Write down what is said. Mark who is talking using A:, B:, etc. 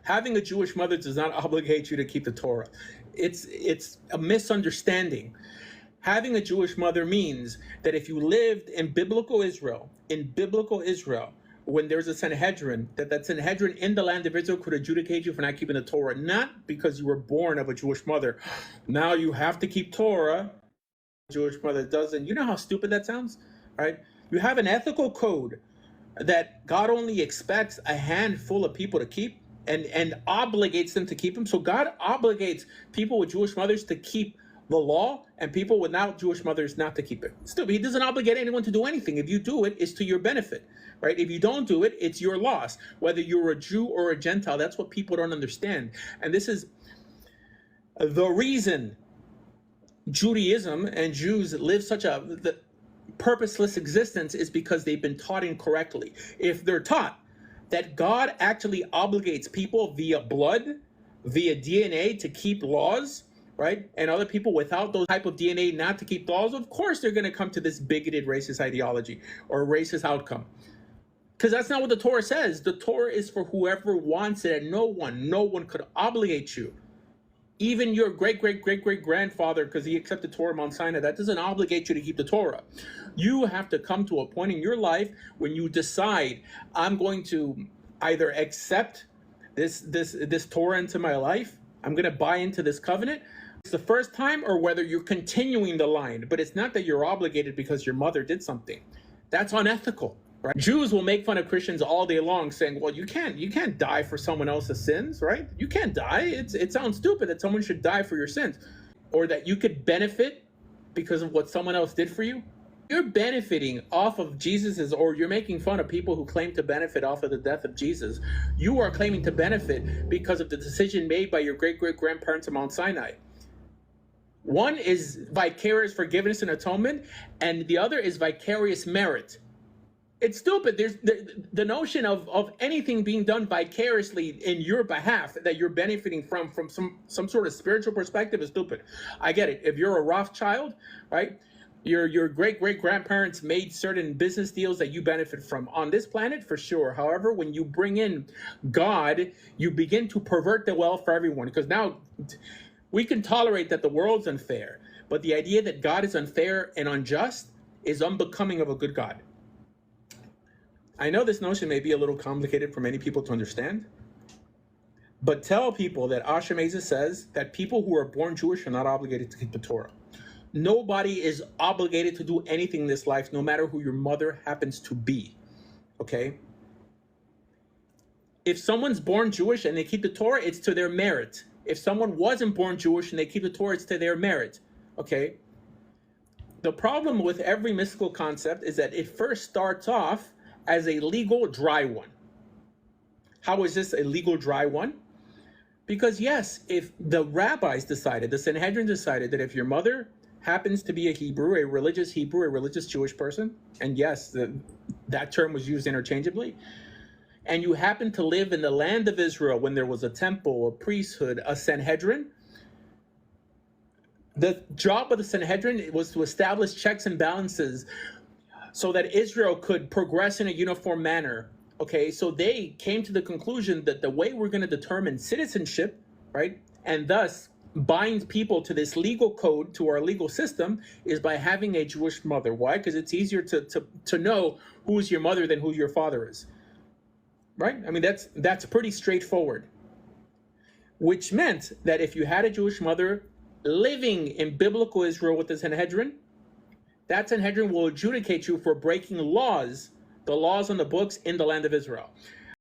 A: Having a Jewish mother does not obligate you to keep the Torah. It's a misunderstanding. Having a Jewish mother means that if you lived in biblical Israel, when there's a Sanhedrin, that Sanhedrin in the land of Israel could adjudicate you for not keeping the Torah, not because you were born of a Jewish mother. Now you have to keep Torah. Jewish mother doesn't. You know how stupid that sounds, right? You have an ethical code that God only expects a handful of people to keep and obligates them to keep them. So God obligates people with Jewish mothers to keep the law and people without Jewish mothers not to keep it. Stupid. He doesn't obligate anyone to do anything. If you do it, it's to your benefit, right? If you don't do it, it's your loss. Whether you're a Jew or a Gentile, that's what people don't understand. And this is the reason Judaism and Jews live such a purposeless existence, is because they've been taught incorrectly. If they're taught that God actually obligates people via blood, via DNA to keep laws, right? And other people without those type of DNA not to keep laws, of course they're going to come to this bigoted racist ideology or racist outcome. Because that's not what the Torah says. The Torah is for whoever wants it, and no one could obligate you. Even your great-great-great-great-grandfather, because he accepted Torah Mount Sinai, that doesn't obligate you to keep the Torah. You have to come to a point in your life when you decide, I'm going to either accept this Torah into my life, I'm going to buy into this covenant. It's the first time, or whether you're continuing the line. But it's not that you're obligated because your mother did something. That's unethical. Right? Jews will make fun of Christians all day long, saying, well, you can't die for someone else's sins, right? You can't die. It sounds stupid that someone should die for your sins, or that you could benefit because of what someone else did for you. You're benefiting off of Jesus's, or you're making fun of people who claim to benefit off of the death of Jesus. You are claiming to benefit because of the decision made by your great-great-grandparents at Mount Sinai. One is vicarious forgiveness and atonement, and the other is vicarious merit. It's stupid. There's the notion of anything being done vicariously in your behalf that you're benefiting from some sort of spiritual perspective is stupid. I get it. If you're a Rothschild, right? Your great-great-grandparents made certain business deals that you benefit from on this planet, for sure. However, when you bring in God, you begin to pervert the wealth for everyone. Because now we can tolerate that the world's unfair, but the idea that God is unfair and unjust is unbecoming of a good God. I know this notion may be a little complicated for many people to understand, but tell people that Asher Meza says that people who are born Jewish are not obligated to keep the Torah. Nobody is obligated to do anything in this life, no matter who your mother happens to be, okay? If someone's born Jewish and they keep the Torah, it's to their merit. If someone wasn't born Jewish and they keep the Torah, it's to their merit, okay? The problem with every mystical concept is that it first starts off as a legal dry one. How is this a legal dry one? Because yes, if the rabbis decided, the Sanhedrin decided that if your mother happens to be a Hebrew, a religious Jewish person, and yes, that term was used interchangeably, and you happen to live in the land of Israel when there was a temple, a priesthood, a Sanhedrin, the job of the Sanhedrin was to establish checks and balances so that Israel could progress in a uniform manner. Okay, so they came to the conclusion that the way we're going to determine citizenship, right, and thus bind people to this legal code, to our legal system, is by having a Jewish mother. Why? Because it's easier to know who's your mother than who your father is, right? I mean, that's pretty straightforward. Which meant that if you had a Jewish mother living in biblical Israel with the Sanhedrin, that Sanhedrin will adjudicate you for breaking laws, the laws on the books in the land of Israel.